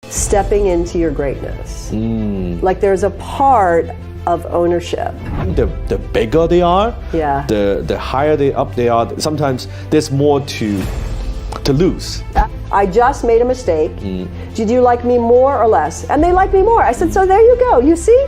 stepping into your greatness. Like there's a part of ownership. The bigger they are, Yeah. the higher up they are, sometimes there's more to lose. I just made a mistake. Did you like me more or less? And they liked me more. I said, so there you go. You see?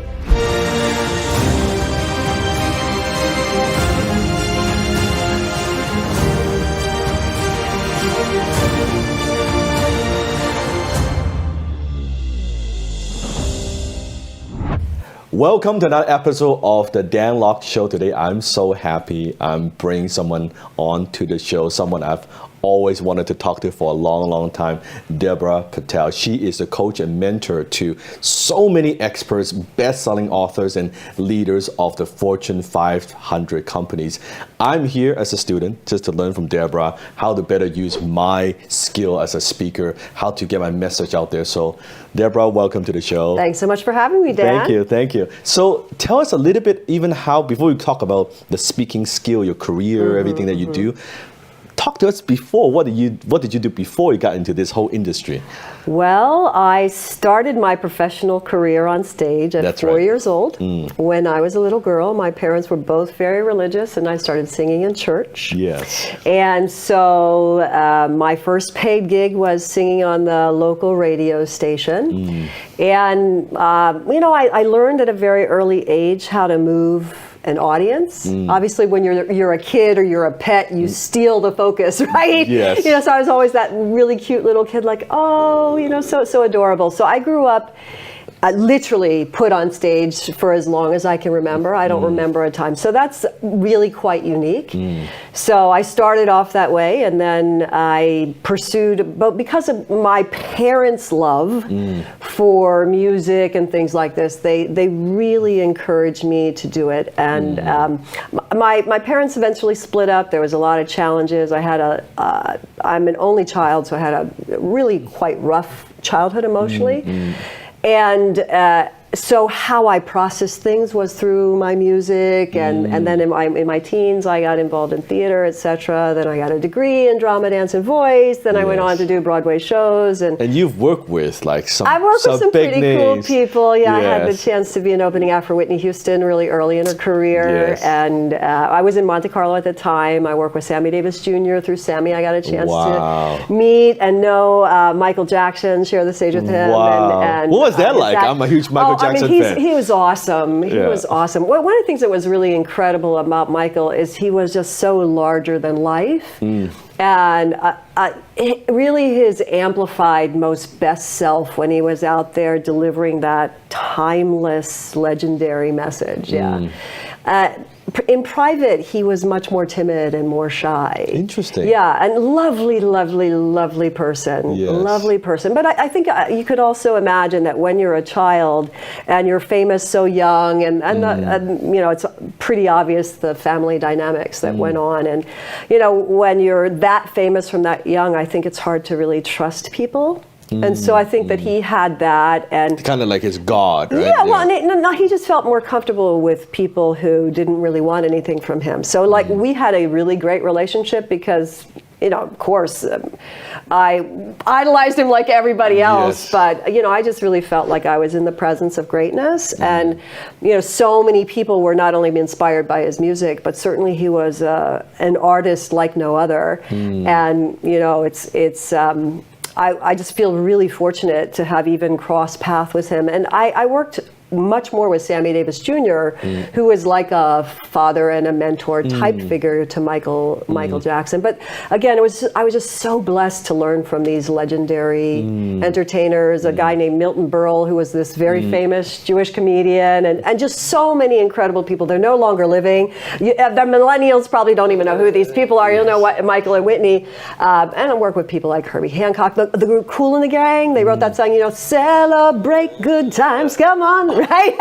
Welcome to another episode of the Dan Lok Show. Today, I'm so happy I'm bringing someone on to the show, someone I've always wanted to talk to for a long, long time, Deborah Patel. She is a coach and mentor to so many experts, best-selling authors, and leaders of the Fortune 500 companies. I'm here as a student just to learn from Deborah how to better use my skill as a speaker, how to get my message out there. So, Deborah, welcome to the show. Thanks so much for having me, Dan. Thank you. So tell us a little bit even how, before we talk about the speaking skill, your career, everything that you do, talk to us before. What did you do before you got into this whole industry? Well, I started my professional career on stage at 4 years old. When I was a little girl, my parents were both very religious, and I started singing in church. Yes. And so my first paid gig was singing on the local radio station. And, I learned at a very early age how to move an audience. Obviously, when you're a kid or you're a pet, you steal the focus, right? Yes. So I was always that really cute little kid, like, so adorable. So I grew up literally put on stage for as long as I can remember. I don't remember a time. So that's really quite unique. So I started off that way, and then I pursued, but because of my parents' love for music and things like this, they really encouraged me to do it. And my parents eventually split up. There was a lot of challenges. I'm an only child, so I had a really quite rough childhood emotionally. And so how I processed things was through my music, and then in my teens I got involved in theater, etc. Then I got a degree in drama, dance, and voice. Then I went on to do Broadway shows. And you've worked with I've worked with some big pretty names. cool people. Yeah, Yes. I had the chance to be an opening act for Whitney Houston really early in her career. Yes. And I was in Monte Carlo at the time. I worked with Sammy Davis Jr. Through Sammy, I got a chance to meet and know Michael Jackson, share the stage with him. Wow. And what was that like? I'm a huge Michael Jackson fan. He was awesome. He was awesome. Well, one of the things that was really incredible about Michael is he was just so larger than life. And really his amplified most best self when he was out there delivering that timeless, legendary message. In private, he was much more timid and more shy. Interesting. Yeah, and lovely person. Yes. Lovely person. But I think you could also imagine that when you're a child and you're famous so young, and it's pretty obvious the family dynamics that went on. And, when you're that famous from that young, I think it's hard to really trust people. And so I think that he had that, and kind of like his God, right? Yeah, well, he just felt more comfortable with people who didn't really want anything from him. So, we had a really great relationship because, of course, I idolized him like everybody else, but, I just really felt like I was in the presence of greatness. And, so many people were not only inspired by his music, but certainly he was an artist like no other. And, I just feel really fortunate to have even crossed paths with him. And I worked much more with Sammy Davis Jr., who was like a father and a mentor type figure to Michael Jackson. But again, I was just so blessed to learn from these legendary entertainers, a guy named Milton Berle, who was this very famous Jewish comedian, and just so many incredible people. They're no longer living. The millennials probably don't even know who these people are. You'll know what Michael and Whitney. And I work with people like Herbie Hancock, the group Kool and the Gang. They wrote that song, celebrate good times, come on. Right?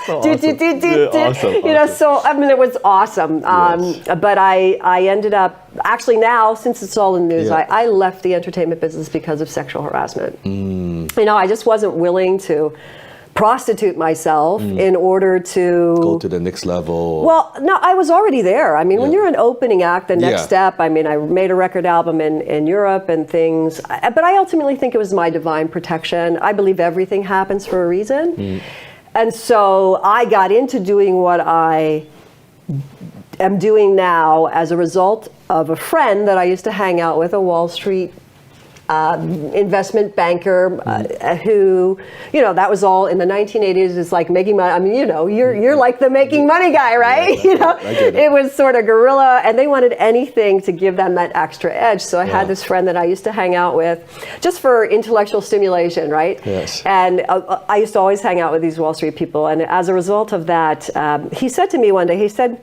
So awesome. So it was awesome. But I ended up, actually now, since it's all in the news, I left the entertainment business because of sexual harassment. I just wasn't willing to prostitute myself in order to go to the next level. Well, no, I was already there. I mean, when you're an opening act, the next step, I mean, I made a record album in Europe and things, but I ultimately think it was my divine protection. I believe everything happens for a reason. And so I got into doing what I am doing now as a result of a friend that I used to hang out with, a Wall Street investment banker who, you know, that was all in the 1980s. It's like making money. I mean, you know, you're like the making money guy, right? Yeah, you know, it was sort of guerrilla, and they wanted anything to give them that extra edge. So I had this friend that I used to hang out with just for intellectual stimulation, right? Yes. And I used to always hang out with these Wall Street people. And as a result of that, he said to me one day, he said,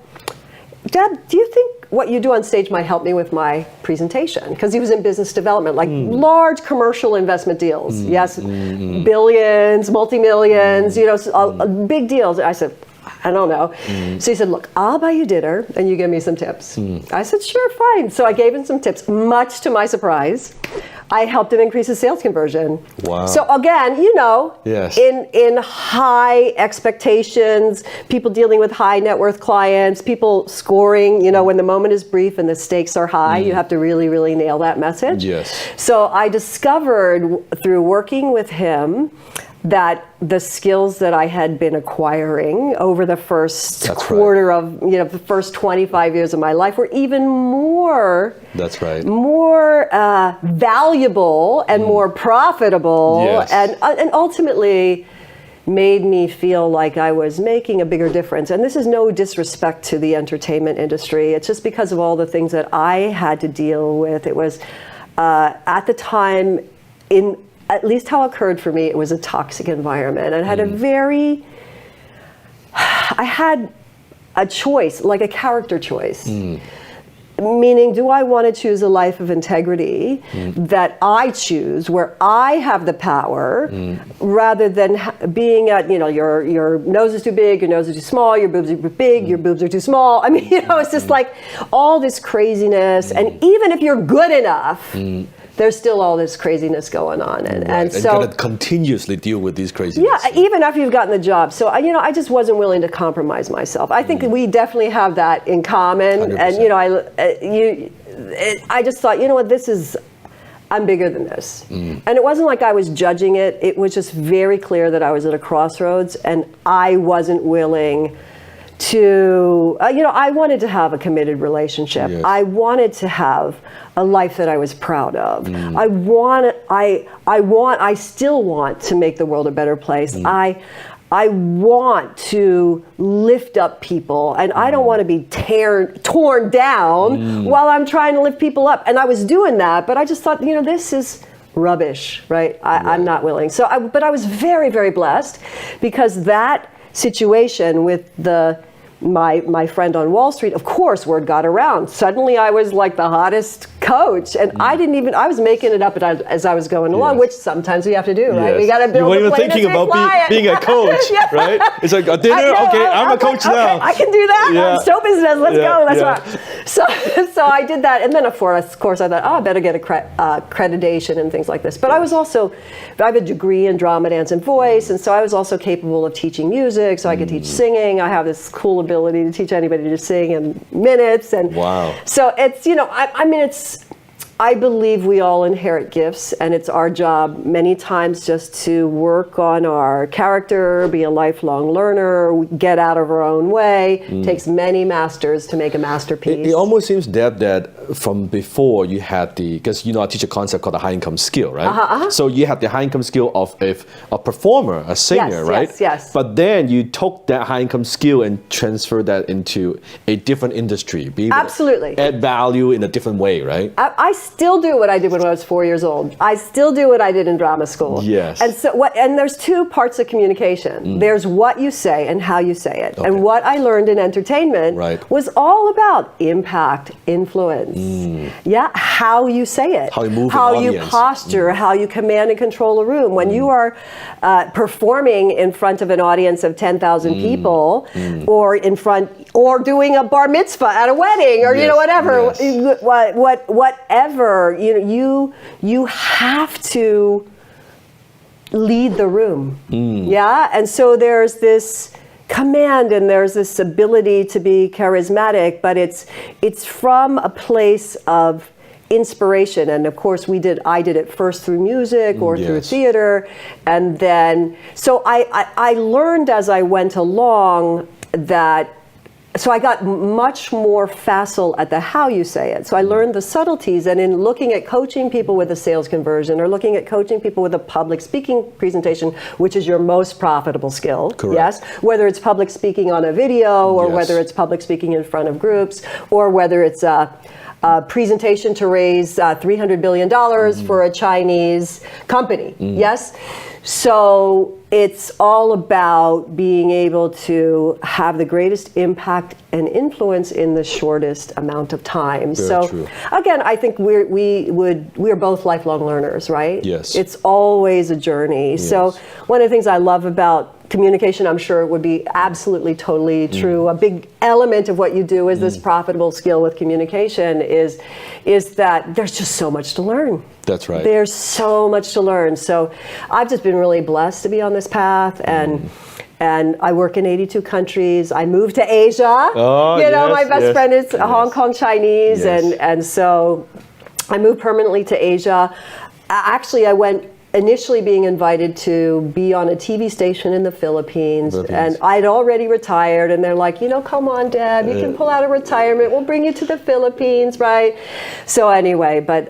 "Deb, do you think what you do on stage might help me with my presentation?" Because he was in business development, like large commercial investment deals. Yes, billions, multi-millions, you know, big deals. I said, I don't know. So he said, "Look, I'll buy you dinner and you give me some tips." I said, "Sure, fine." So I gave him some tips. Much to my surprise, I helped him increase his sales conversion. Wow. So again, you know, in high expectations, people dealing with high net worth clients, people scoring, you know, when the moment is brief and the stakes are high, you have to really, really nail that message. Yes. So I discovered through working with him that the skills that I had been acquiring over the first quarter of, you know, the first 25 years of my life were even more more valuable and more profitable, and ultimately made me feel like I was making a bigger difference. And this is no disrespect to the entertainment industry. It's just because of all the things that I had to deal with. It was at the time, in at least how it occurred for me, it was a toxic environment. And I had I had a choice, like a character choice. Meaning, do I want to choose a life of integrity that I choose, where I have the power, rather than being at, you know, your nose is too big, your nose is too small, your boobs are too big, your boobs are too small. I mean, you know, it's just like all this craziness. And even if you're good enough, there's still all this craziness going on, and so you gotta continuously deal with these craziness. Yeah, even after you've gotten the job. So you know, I just wasn't willing to compromise myself. I think we definitely have that in common. 100%. And you know, I just thought, you know what, I'm bigger than this. And it wasn't like I was judging it. It was just very clear that I was at a crossroads, and I wasn't willing to, you know, I wanted to have a committed relationship. Yes. I wanted to have a life that I was proud of. I still want to make the world a better place. I want to lift up people, and I don't want to be torn down while I'm trying to lift people up. And I was doing that, but I just thought, you know, this is rubbish, right? I'm not willing. So, but I was very, very blessed, because that situation with my friend on Wall Street, of course, word got around. Suddenly I was like the hottest coach, and I was making it up as I was going along, which sometimes we have to do, right? We got to build a plane thinking about being a coach, right? It's like a dinner, I'm a coach now. I can do that. I'm show business, let's go, let's rock. So I did that, and then of course I thought, I better get accreditation and things like this. But I have a degree in drama, dance, and voice, and so I was also capable of teaching music, so I could teach singing. I have this cool ability to teach anybody to sing in minutes, and so it's, you know, I mean, I believe we all inherit gifts, and it's our job many times just to work on our character, be a lifelong learner, get out of our own way. It takes many masters to make a masterpiece. It almost seems, Deb, that from before you had because, you know, I teach a concept called the high income skill, right? So you had the high income skill of a performer, a singer, right? Yes. But then you took that high income skill and transferred that into a different industry. Absolutely. Add value in a different way, right? I still do what I did when I was 4 years old. I still do what I did in drama school. Yes. And so and there's two parts of communication. There's what you say and how you say it. Okay. And what I learned in entertainment was all about impact, influence. Yeah, how you say it. How you move how an you audience. posture, how you command and control a room. When you are performing in front of an audience of 10,000 people, or doing a bar mitzvah at a wedding, or you know, whatever, whatever, you know, you have to lead the room. Yeah, and so there's this command and there's this ability to be charismatic, but it's from a place of inspiration. And of course I did it first through music or through theater, and then so I learned as I went along that. So I got much more facile at the how you say it. So I learned the subtleties, and in looking at coaching people with a sales conversion or looking at coaching people with a public speaking presentation, which is your most profitable skill. Correct. Yes, whether it's public speaking on a video or whether it's public speaking in front of groups or whether it's a presentation to raise $300 billion for a Chinese company. Yes. So it's all about being able to have the greatest impact and influence in the shortest amount of time. Very true. Again, I think we're both lifelong learners, right? Yes. It's always a journey. Yes. So one of the things I love about communication, I'm sure it would be absolutely, totally true. A big element of what you do is this profitable skill with communication is that there's just so much to learn. That's right. There's so much to learn. So I've just been really blessed to be on this path, and I work in 82 countries. I moved to Asia. Oh, My best friend is Hong Kong Chinese, and so I moved permanently to Asia. Actually, I went initially being invited to be on a TV station in the Philippines, and I'd already retired, and they're like, come on, Deb, you can pull out a retirement, we'll bring you to the Philippines, right? So anyway, but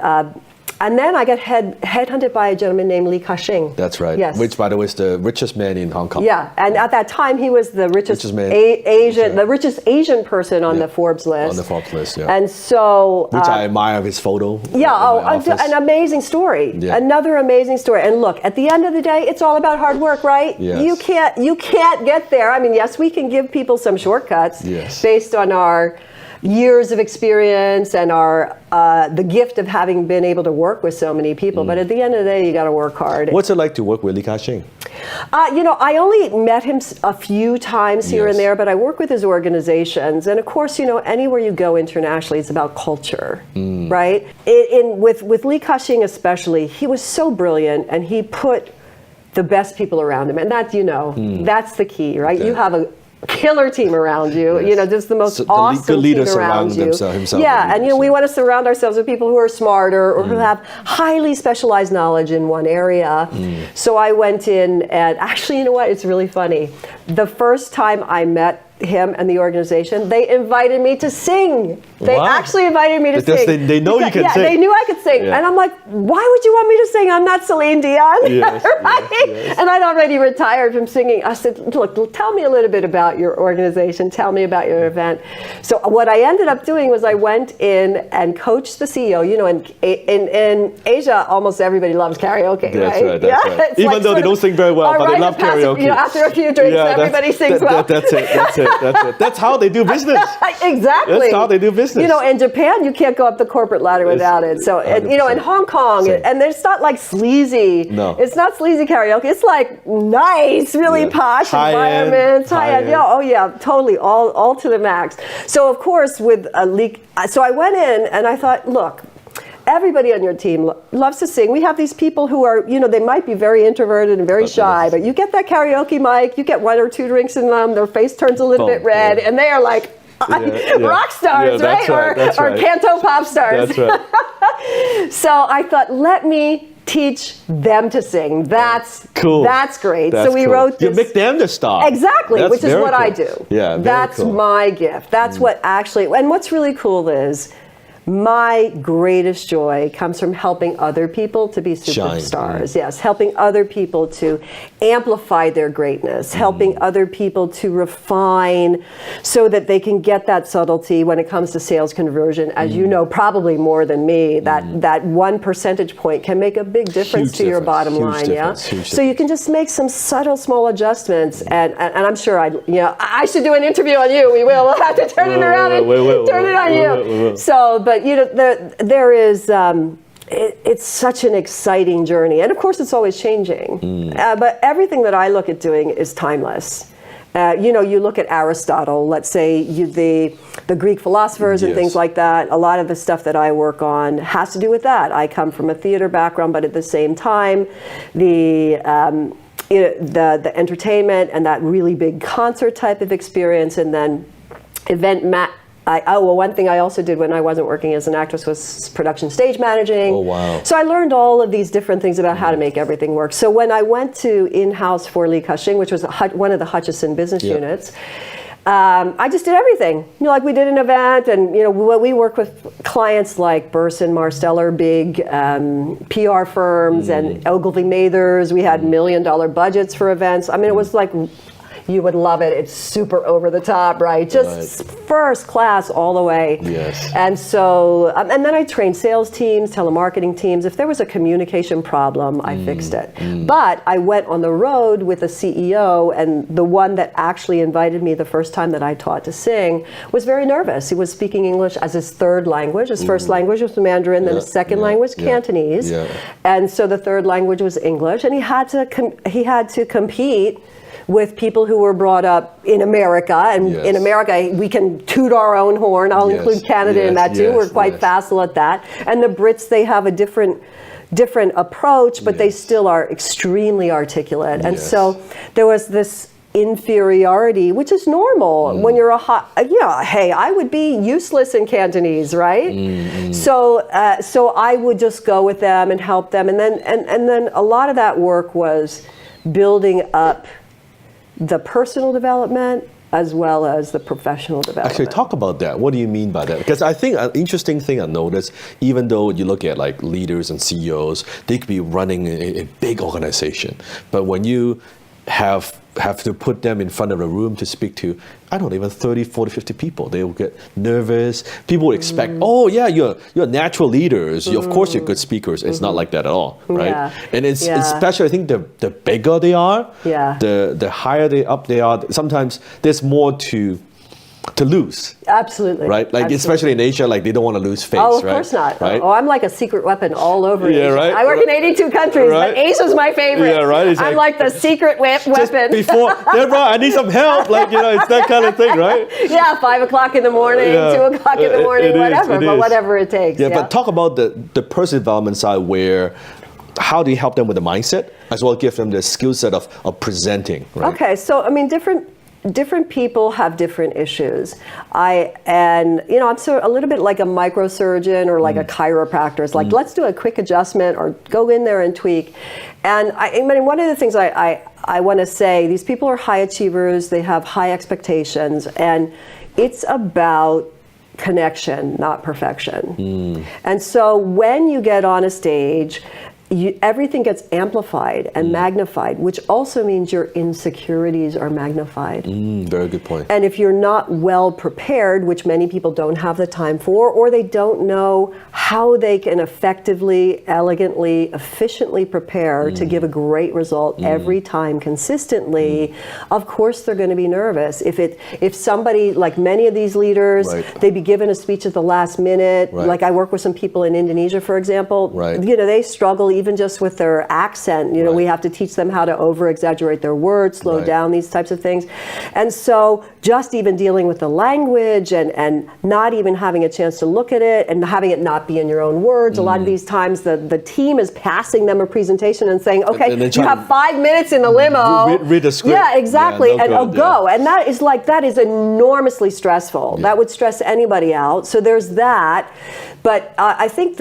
and then I got headhunted by a gentleman named Li Ka-shing. That's right. Yes. Which, by the way, is the richest man in Hong Kong. Yeah, and at that time he was the richest man. the richest Asian person on the Forbes list. On the Forbes list, yeah. And so, which I admire his photo. Yeah, an amazing story. Yeah. Another amazing story. And look, at the end of the day, it's all about hard work, right? Yes. You can't get there. I mean, yes, we can give people some shortcuts based on our years of experience and our the gift of having been able to work with so many people. But at the end of the day, you got to work hard. What's it like to work with Li Ka-shing? I only met him a few times here and there, but I work with his organizations. And of course, anywhere you go internationally, it's about culture, right? With Li Ka-shing especially, he was so brilliant, and he put the best people around him. And that, that's the key, right? Okay. You have a killer team around you, just the most awesome team around you. Yeah, and we want to surround ourselves with people who are smarter or who have highly specialized knowledge in one area. So I went in, and actually, you know what? It's really funny. The first time I met him and the organization, they invited me to sing. They actually invited me to sing. They know you can sing. Yeah, they knew I could sing. Yeah. And I'm like, why would you want me to sing? I'm not Celine Dion. Yes, right? yes. And I'd already retired from singing. I said, look, tell me a little bit about your organization. Tell me about your event. So what I ended up doing was I went in and coached the CEO. In Asia, almost everybody loves karaoke, right? Right. That's right. Even though they don't sing very well, but they love karaoke. After a few drinks, everybody sings well. That's it. That's how they do business. Exactly. That's how they do business. In Japan, you can't go up the corporate ladder without it. So, in Hong Kong, and it's not like sleazy. No. It's not sleazy karaoke. It's like nice, really posh environments. High-end. Yeah, oh yeah, totally. All to the max. So, of course, with a leak. So I went in and I thought, look, everybody on your team loves to sing. We have these people who are, they might be very introverted and very shy, but you get that karaoke mic, you get 1 or 2 drinks in them, their face turns a little bit red, and they are like rock stars, right? Or canto pop stars. That's right. So I thought, let me teach them to sing. That's cool. That's great. That's so we wrote this. You make them the star. Exactly, which is what cool. I do. Yeah, that's cool. my gift. That's what actually, and what's really cool is, my greatest joy comes from helping other people to be superstars. Yes, helping other people to amplify their greatness, helping other people to refine so that they can get that subtlety when it comes to sales conversion. As you know, probably more than me, that 1 percentage point can make a big difference to your bottom line. So you can just make some subtle, small adjustments, and I'm sure I should do an interview on you. We will. We'll have to turn it around and turn it on you. So, but there is. It's such an exciting journey, and of course, it's always changing. But everything that I look at doing is timeless. You look at Aristotle, let's say the Greek philosophers and things like that. A lot of the stuff that I work on has to do with that. I come from a theater background, but at the same time, the entertainment and that really big concert type of experience, and then one thing I also did when I wasn't working as an actress was production stage managing. Oh, wow. So I learned all of these different things about how to make everything work. So when I went to in-house for Li Ka-shing, which was one of the Hutchison business units, I just did everything. Like we did an event, and we work with clients like Burson Marsteller, big PR firms, and Ogilvy Mathers. We had $1 million budgets for events. I mean, it was like, you would love it. It's super over the top, right? Just first class all the way. Yes. And so, and then I trained sales teams, telemarketing teams. If there was a communication problem, I fixed it. But I went on the road with a CEO, and the one that actually invited me the first time that I taught to sing was very nervous. He was speaking English as his third language. His first language was Mandarin, then his second language, Cantonese. And so the third language was English, and he had to compete with people who were brought up in America. And in America, we can toot our own horn. I'll include Canada in that too. We're quite facile at that. And the Brits, they have a different approach, but they still are extremely articulate. And so there was this inferiority, which is normal when you're hey, I would be useless in Cantonese, right? So I would just go with them and help them. And then a lot of that work was building up the personal development as well as the professional development. Actually, talk about that. What do you mean by that? Because I think an interesting thing I noticed, even though you look at like leaders and CEOs, they could be running a big organization. But when you have to put them in front of a room to speak to, I don't know, even 30, 40, 50 people, they will get nervous. People will expect, oh yeah, you're natural leaders. Of course you're good speakers. It's not like that at all, right? And it's especially, I think the bigger they are, the higher they are, sometimes there's more to lose. Absolutely. Right? Like, especially in Asia, like they don't want to lose face, right? Oh, of course not. Right? Oh, I'm like a secret weapon all over Asia. Right? I work in 82 countries, but Asia's my favorite. Yeah, right? It's I'm like the secret weapon. Before, Deborah, I need some help. Like, it's that kind of thing, right? 5 o'clock in the morning, 2 o'clock in the morning, whatever it takes. But talk about the personal development side, where how do you help them with the mindset as well as give them the skill set of presenting, right? Okay, so I mean, different people have different issues. I'm sort of a little bit like a microsurgeon or like a chiropractor. It's like, let's do a quick adjustment or go in there and tweak. And I mean, one of the things I want to say, these people are high achievers, they have high expectations, and it's about connection, not perfection. And so when you get on a stage, everything gets amplified and magnified, which also means your insecurities are magnified. Very good point. And if you're not well prepared, which many people don't have the time for, or they don't know how they can effectively, elegantly, efficiently prepare to give a great result every time consistently, of course they're going to be nervous. If somebody, like many of these leaders, they be given a speech at the last minute, like I work with some people in Indonesia, for example, they struggle even just with their accent. We have to teach them how to over-exaggerate their words, slow down, these types of things. And so just even dealing with the language and not even having a chance to look at it and having it not be in your own words. A lot of these times the team is passing them a presentation and saying, okay, you have 5 minutes in the limo. Read the script. Yeah, exactly. And go. And that is enormously stressful. That would stress anybody out. So there's that. But I think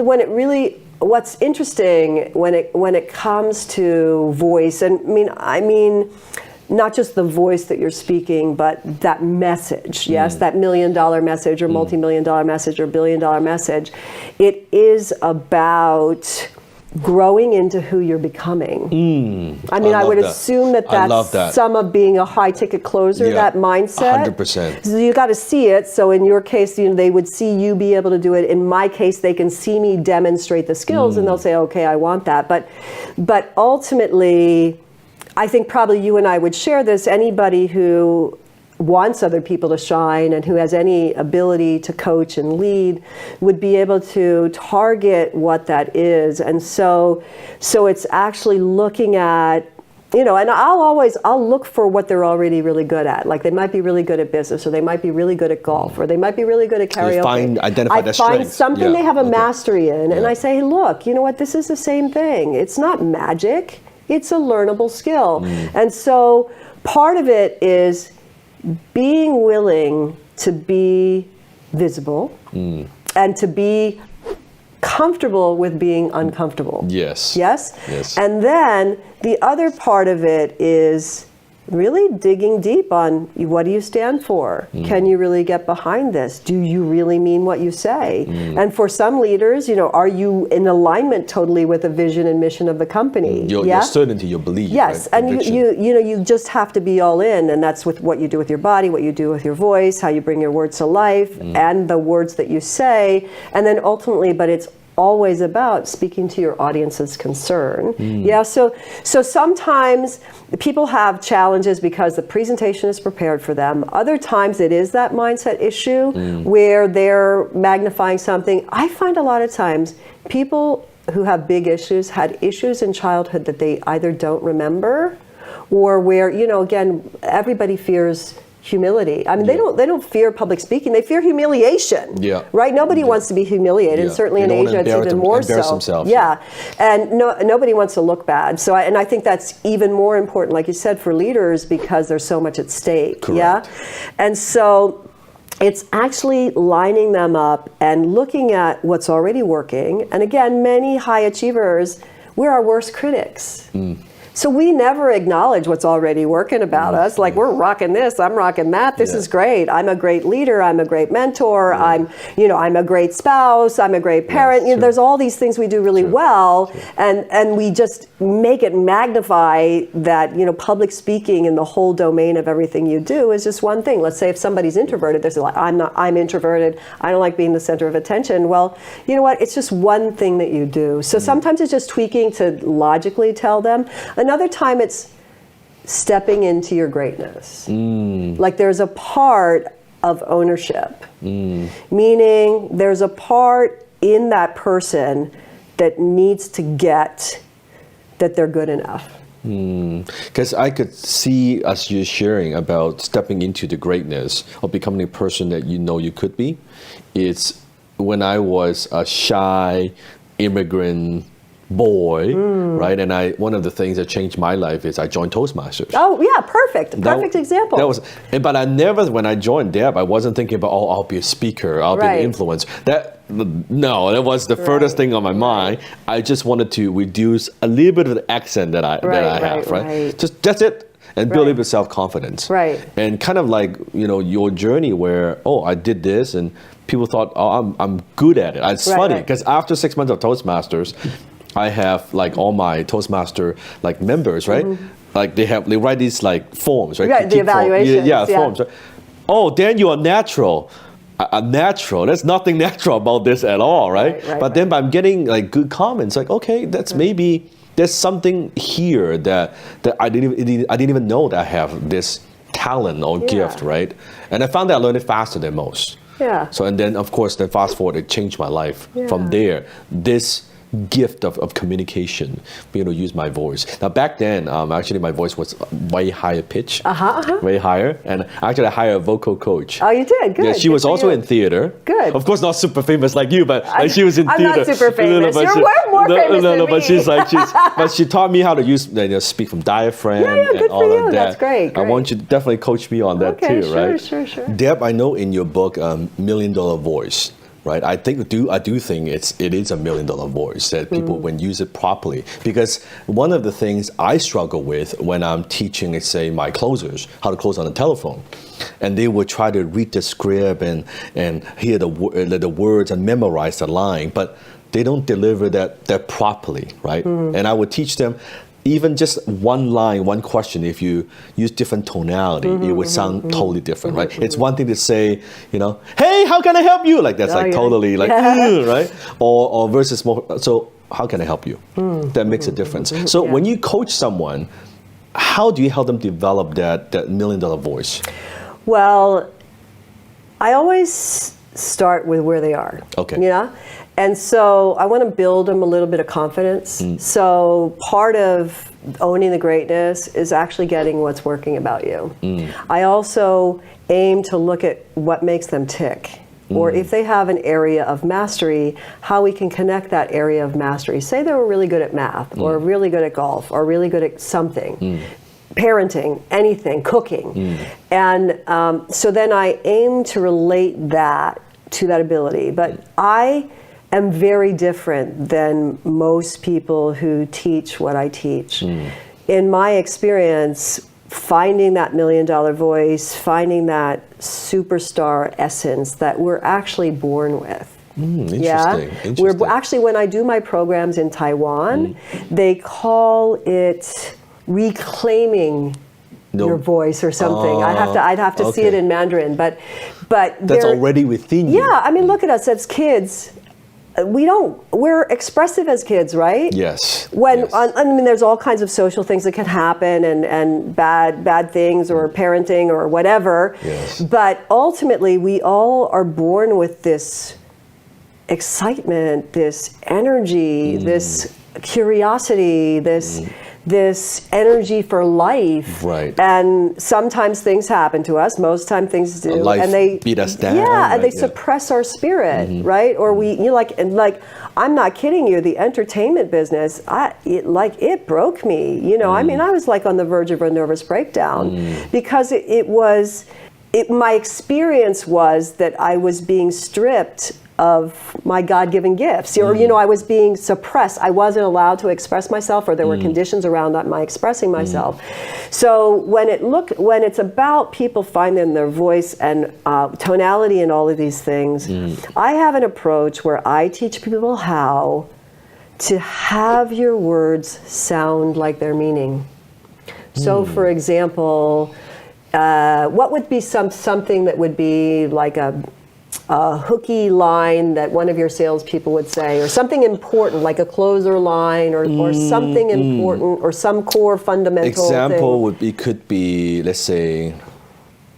what's interesting when it comes to voice, and I mean not just the voice that you're speaking, but that message, that $1 million message or multi-million-dollar message or billion-dollar message, it is about growing into who you're becoming. I would assume that's some of being a high-ticket closer, that mindset. 100%. So you got to see it. So in your case, they would see you be able to do it. In my case, they can see me demonstrate the skills, and they'll say, okay, I want that. But ultimately, I think probably you and I would share this. Anybody who wants other people to shine and who has any ability to coach and lead would be able to target what that is. And so it's actually looking at and I'll look for what they're already really good at. Like they might be really good at business, or they might be really good at golf, or they might be really good at karaoke. Identify their find strengths. something they have a mastery in, and Yeah. I say, hey, look, you know what? This is the same thing. It's not magic. It's a learnable skill. And so part of it is being willing to be visible and to be comfortable with being uncomfortable. Yes. Yes? Yes. And then the other part of it is really digging deep on what do you stand for? Can you really get behind this? Do you really mean what you say? And for some leaders, are you in alignment totally with the vision and mission of the company? Your certainty, your belief. Yes, right? and you just have to be all in, and that's with what you do with your body, what you do with your voice, how you bring your words to life, and the words that you say, and then ultimately, but it's always about speaking to your audience's concern. Yeah, so sometimes people have challenges because the presentation is prepared for them. Other times it is that mindset issue where they're magnifying something. I find a lot of times people who have big issues had issues in childhood that they either don't remember, or where, again, everybody fears humility. I mean, they don't fear public speaking. They fear humiliation. Yeah. Right? Nobody wants to be humiliated. Yeah. Certainly They in don't Asia, it's even more so. themselves. Yeah. And nobody wants to look bad. So, and I think that's even more important, like you said, for leaders because there's so much at stake. Correct. Yeah. And so it's actually lining them up and looking at what's already working. And again, many high achievers, we're our worst critics. So we never acknowledge what's already working about us. Like, we're rocking this, I'm rocking that, this is great. I'm a great leader, I'm a great mentor, I'm a great spouse, I'm a great parent. There's all these things we do really well, and we just make it magnify that, public speaking in the whole domain of everything you do is just one thing. Let's say if somebody's introverted, they're like, I'm introverted, I don't like being the center of attention. Well, you know what, it's just one thing that you do. So sometimes it's just tweaking to logically tell them. Another time it's stepping into your greatness. Like there's a part of ownership, meaning there's a part in that person that needs to get that they're good enough. Because I could see as you're sharing about stepping into the greatness or becoming a person that you could be. It's when I was a shy immigrant boy, right? And one of the things that changed my life is I joined Toastmasters. Oh yeah, perfect example. But I never, when I joined DEB, I wasn't thinking about, I'll be a speaker, I'll be an influencer. That was the furthest thing on my mind. I just wanted to reduce a little bit of the accent that I have, right? Just that's it. And build a bit of self-confidence. Right. And kind of like, your journey where, I did this and people thought, I'm good at it. It's funny because after 6 months of Toastmasters, I have like all my Toastmaster like members, right? Like they write these like forms, right? The evaluations. Forms. Right? Oh, Dan, you're a natural. A natural. There's nothing natural about this at all, right? But then I'm getting like good comments, like, okay, that's maybe there's something here that I didn't even know that I have this talent or gift, right? And I found that I learned it faster than most. Yeah. So and then of course then fast forward, it changed my life. From there, this gift of communication, being able to use my voice. Now back then, actually my voice was way higher pitch, way higher, and actually I hired a vocal coach. Oh, you did? Good. Yeah, she was also in theater. Good. Of course, not super famous like you, but like she was in theater. I'm not super famous. You're more famous than me. But she taught me how to use, speak from diaphragm and all of that. That's great. I want you to definitely coach me on that too, right? Sure. Deb, I know in your book, $1 Million Voice. Right, I do think it is $1 million voice that people when use it properly, because one of the things I struggle with when I'm teaching, let's say, my closers how to close on the telephone, and they would try to read the script and hear the words and memorize the line, but they don't deliver that properly, right? And I would teach them. Even just one line, one question, if you use different tonality, it would sound totally different, right? It's one thing to say, hey, how can I help you? Like that's totally like, right? Or versus more, so how can I help you? That makes a difference. So when you coach someone, how do you help them develop that $1 million voice? Well, I always start with where they are. Okay. Yeah. And so I want to build them a little bit of confidence. So part of owning the greatness is actually getting what's working about you. I also aim to look at what makes them tick. Or if they have an area of mastery, how we can connect that area of mastery. Say they were really good at math, or really good at golf, or really good at something. Parenting, anything, cooking. And so then I aim to relate that to that ability. But I am very different than most people who teach what I teach. In my experience, finding that $1 million voice, finding that superstar essence that we're actually born with. Interesting. We're actually, when I do my programs in Taiwan, they call it reclaiming your voice or something. I'd have to see it in Mandarin, but that's already within you. Yeah, I mean, look at us as kids. We're expressive as kids, right? Yes. I mean, there's all kinds of social things that can happen and bad things or parenting or whatever. Yes. But ultimately, we all are born with this excitement, this energy, this curiosity, this energy for life. Right. And sometimes things happen to us. Most time things do. Life and they beat us down. Yeah, right? and they suppress our spirit, right? Or I'm not kidding you, the entertainment business, it broke me. I mean, I was like on the verge of a nervous breakdown because my experience was that I was being stripped of my God-given gifts, or I was being suppressed. I wasn't allowed to express myself, or there were conditions around my expressing myself. So when it's about people finding their voice and tonality and all of these things, I have an approach where I teach people how to have your words sound like their meaning. So, for example, what would be something that would be like a hooky line that one of your salespeople would say, or something important like a closer line, or something important, or some core fundamental Example thing. could be, let's say,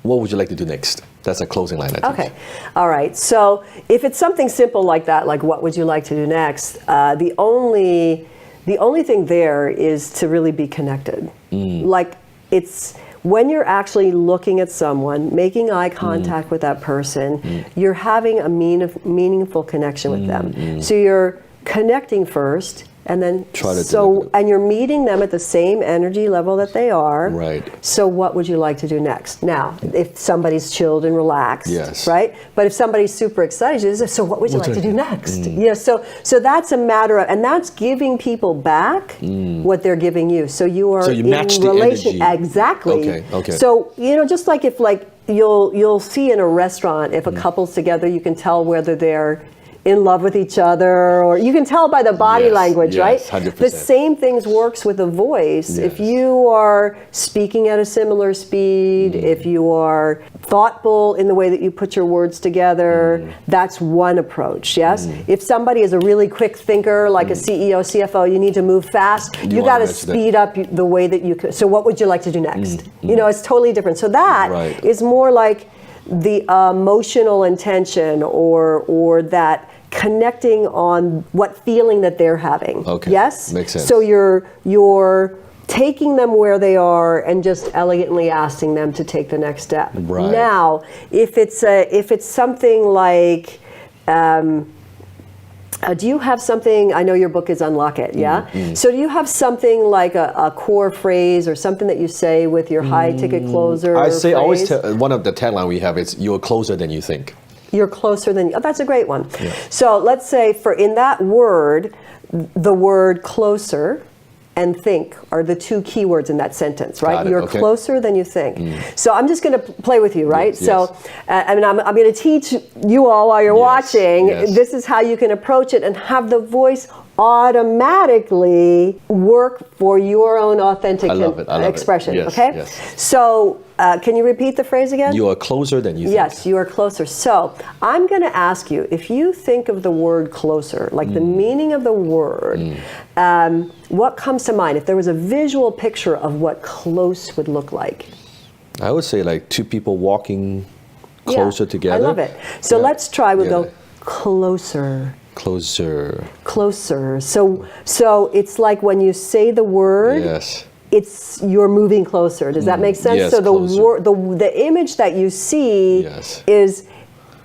what would you like to do next? That's a closing line, I think. Okay, all right. So if it's something simple like that, like what would you like to do next? The only thing there is to really be connected. Like it's. When you're actually looking at someone, making eye contact with that person, you're having a meaningful connection with them. So you're connecting first, and then and you're meeting them at the same energy level that they are. Right. So what would you like to do next? Now, if somebody's chilled and relaxed, yes, right? But if somebody's super excited, so what would you like to do next? Yeah. So that's a matter of, and that's giving people back what they're giving you. So you are in match relation. The energy. Exactly. Okay. So just like if you'll see in a restaurant, if a couple's together, you can tell whether they're in love with each other, or you can tell by the body language, right? 100%. The same things works with the voice. Yes. If you are speaking at a similar speed, if you are thoughtful in the way that you put your words together, that's one approach, yes? If somebody is a really quick thinker, like a CEO, CFO, you need to move fast, you got to speed up the way that you could. So what would you like to do next? It's totally different. So that is more like the emotional intention, or that connecting on what feeling that they're having. Okay. Yes? Makes sense. So you're taking them where they are and just elegantly asking them to take the next step. Right. Now, if it's something like do you have something, I know your book is Unlock It, yeah? So do you have something like a core phrase or something that you say with your high ticket closer I say, phrase? always one of the tagline we have is, you're closer than you think. You're closer than, that's a great one. Yeah. So let's say in that word, the word closer and think are the two key words in that sentence, right? You're closer than you think. So I'm just going to play with you, right? Yes. So I'm going to teach you all while you're watching. Yes. This is how you can approach it and have the voice automatically work for your own authentic expression. Yes, okay? Yes. So can you repeat the phrase again? You are closer than you think. Yes, you are closer. So I'm going to ask you, if you think of the word closer, like the meaning of the word, what comes to mind? If there was a visual picture of what close would look like. I would say like two people walking closer together. I love it. So let's try, we'll go closer. Closer. Closer. So it's like when you say the word, Yes. you're moving closer. Does that make sense? Yes, so closer. the image that you see Yes. is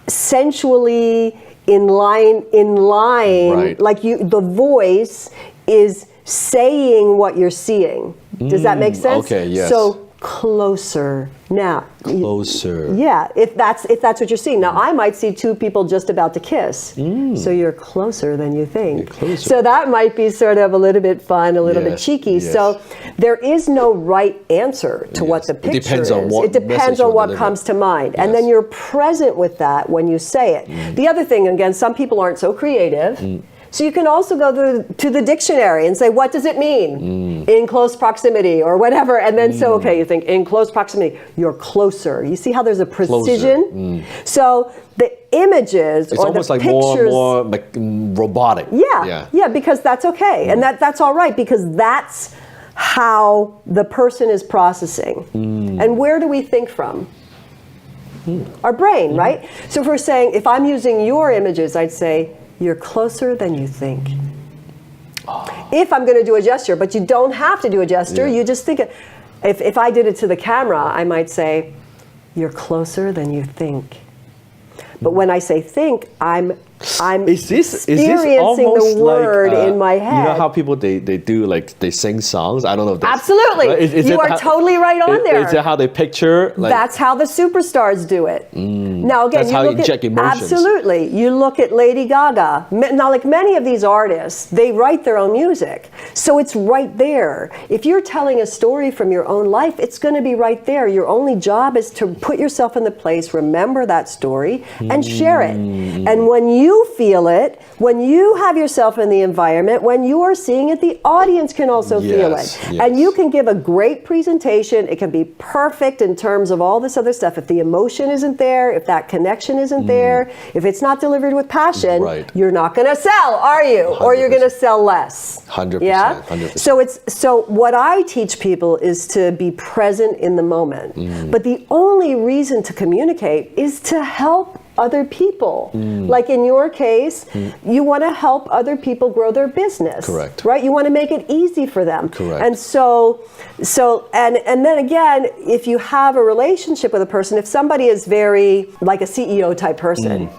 sensually in line, Right. like the voice is saying what you're seeing. Does that make sense? Okay, yes. So closer. Now, Closer. yeah, if that's what you're seeing. Now, I might see two people just about to kiss. So you're closer than you think. You're closer. So that might be sort of a little bit fun, a little bit Yes, cheeky. yes. So there is no right answer to what the It picture depends on is. what It depends message on you what deliver. comes to mind. And Yes. then you're present with that when you say it. The other thing, again, some people aren't so creative. So you can also go to the dictionary and say, what does it mean? In close proximity or whatever. And then so, okay, you think in close proximity, you're closer. You see how there's a precision? So the images It's or almost the like pictures. more like robotic. Yeah, because that's okay. And that's all right because that's how the person is processing. And where do we think from? Our brain, right? So if we're saying, if I'm using your images, I'd say, you're closer than you think. If I'm going to do a gesture, but you don't have to do a gesture, Yeah. you just think it. If I did it to the camera, I might say, you're closer than you think. But when I say think, I'm Is this experiencing almost the word like, in my head. You know how people they do like they sing songs? I don't know if that's Absolutely. right? Is You it are how- totally right on there. Is that how they picture? Like, That's how the superstars do it. Now again, That's you how look you at, inject emotions. Absolutely. You look at Lady Gaga. Now, like many of these artists, they write their own music, so it's right there. If you're telling a story from your own life, it's going to be right there. Your only job is to put yourself in the place, remember that story, and share it. And when you feel it, when you have yourself in the environment, when you are seeing it, the audience can also feel it. Yes, yes. And you can give a great presentation. It can be perfect in terms of all this other stuff. If the emotion isn't there, if that connection isn't there, if it's not delivered with passion, Right. you're not going to sell, are you? Or you're going to sell less. 100%, Yeah? 100%. So what I teach people is to be present in the moment. But the only reason to communicate is to help other people. Like in your case, you want to help other people grow their business. Correct. Right? You want to make it easy for them. Correct. And so and then again, if you have a relationship with a person, if somebody is very like a CEO type person,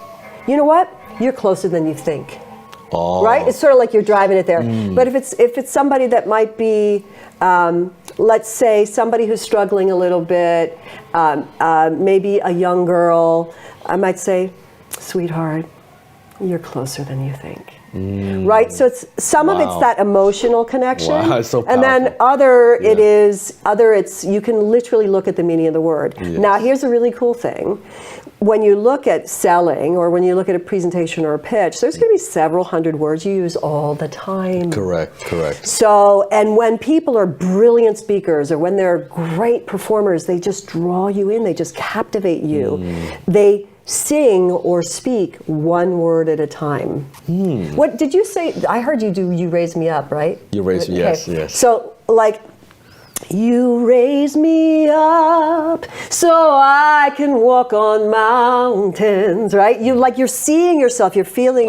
you know what? You're closer than you think. Oh. Right? It's sort of like you're driving it there. But if it's somebody that might be, let's say somebody who's struggling a little bit, maybe a young girl, I might say, sweetheart, you're closer than you think. Right? So it's some of it's Wow. that emotional connection. Wow, it's so and then powerful. it's you can literally look at the meaning of the word. Yes. Now here's a really cool thing. When you look at selling or when you look at a presentation or a pitch, there's going to be several hundred words you use all the time. Correct. So, and when people are brilliant speakers or when they're great performers, they just draw you in, they just captivate you. They sing or speak one word at a time. What did you say? I heard you raise me up, right? You raise me, Okay. yes. So, like, you raise me up so I can walk on mountains, right? You're seeing yourself, you're feeling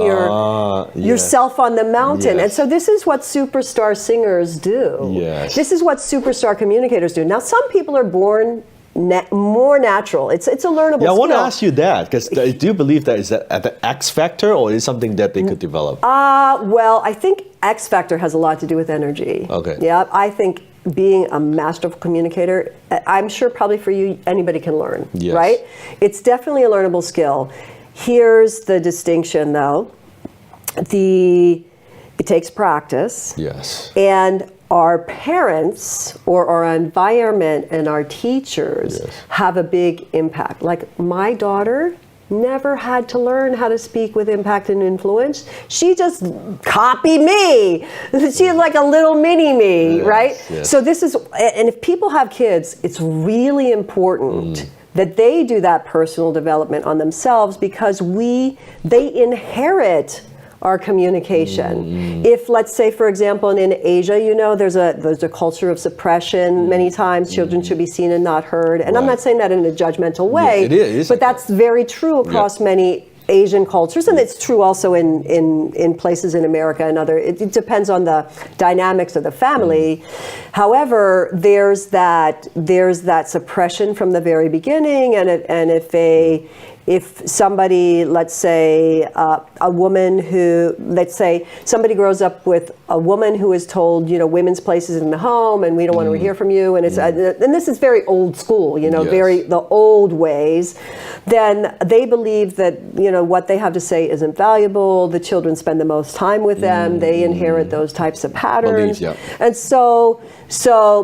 yourself on the mountain. Yes. And so this is what superstar singers do. Yes. This is what superstar communicators do. Now, some people are born more natural. It's a learnable skill. I want to ask you that because do you believe that is that at the X factor or is it something that they could develop? Well, I think X factor has a lot to do with energy. Okay. Yeah, I think being a masterful communicator, I'm sure probably for you, anybody can learn, Yes. right? It's definitely a learnable skill. Here's the distinction though. It takes practice. Yes. And our parents or our environment and our teachers Yes. have a big impact. Like my daughter never had to learn how to speak with impact and influence. She just copied me. She's like a little mini me, Yes, right? yes. So this is, and if people have kids, it's really important that they do that personal development on themselves because they inherit our communication. If, let's say, for example, in Asia, there's a culture of suppression. Many times children should be seen and not heard. And I'm Right. not saying that in a judgmental way, it is. but that's very true across many Asian cultures, and it's true also in places in America and other. It depends on the dynamics of the family. However, there's that suppression from the very beginning, and if somebody, let's say a woman who, let's say somebody grows up with a woman who is told, women's place is in the home, and we don't want to hear from you, and it's and this is very old school, very the old ways. Then they believe that what they have to say isn't valuable. The children spend the most time with them. They inherit those types of patterns, and so.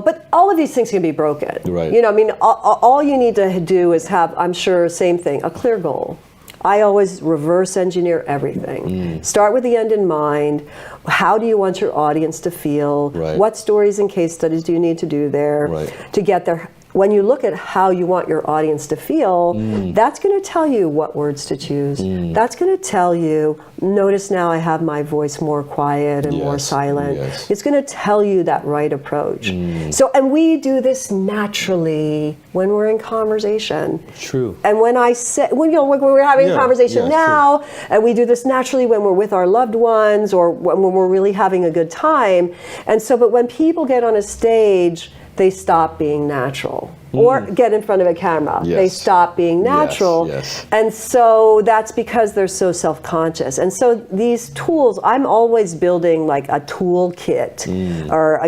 But all of these things can be broken. Right. All you need to do is have, I'm sure, same thing, a clear goal. I always reverse engineer everything. Start with the end in mind. How do you want your audience to feel? Right. What stories and case studies do you need to do there to get there? When you look at how you want your audience to feel, that's going to tell you what words to choose. That's going to tell you, notice now I have my voice more quiet and more silent. Yes. It's going to tell you that right approach. So, and we do this naturally when we're in conversation. True. And when I say, when we're having a conversation now, and we do this naturally when we're with our loved ones or when we're really having a good time. And so, but when people get on a stage, they stop being natural. Or get in front of a camera. They stop being natural. And so that's because they're so self-conscious. And so these tools, I'm always building like a toolkit or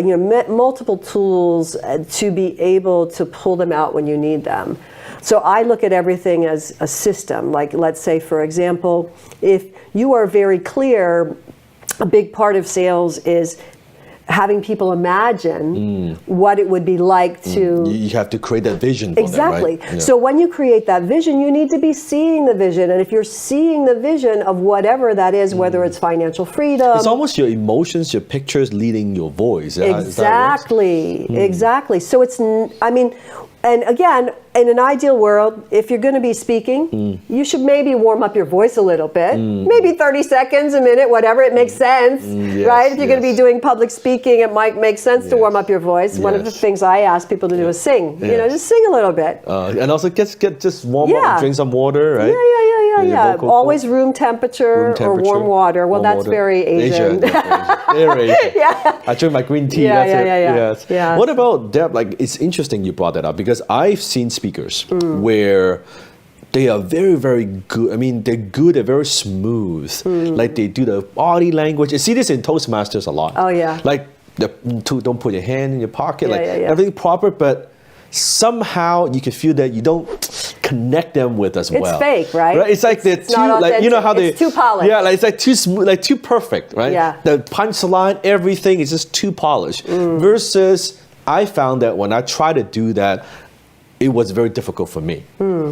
multiple tools to be able to pull them out when you need them. So I look at everything as a system. Like, let's say, for example, if you are very clear, a big part of sales is having people imagine what it would be like to... You have to create that vision for exactly. them, right? So when you create that vision, you need to be seeing the vision. And if you're seeing the vision of whatever that is, whether it's financial freedom... It's almost your emotions, your pictures leading your voice. Exactly. Exactly. So it's... And again, in an ideal world, if you're going to be speaking, you should maybe warm up your voice a little bit. Maybe 30 seconds, a minute, whatever. It makes sense, right? If you're going to be doing public speaking, it might make sense to warm up your voice. One of the things I ask people to do is sing. Just sing a little bit. And also get just warm up, drink some water, right? Yeah. Always room temperature or warm water. Well, that's very Asian. Very Asian. I drink my green tea. Yeah. What about Deb? Like, it's interesting you brought that up because I've seen speakers where they are very, very good. I mean, they're good, they're very smooth. Like they do the body language. You see this in Toastmasters a lot. Oh, yeah. Like, don't put your hand in your pocket. Everything proper, but somehow you can feel that you don't connect them with as well. It's fake, right? It's like they're too, like, how they... It's too polished. Yeah, like it's like too smooth, like too perfect, right? Yeah. The punchline, everything is just too polished. Versus, I found that when I try to do that, it was very difficult for me.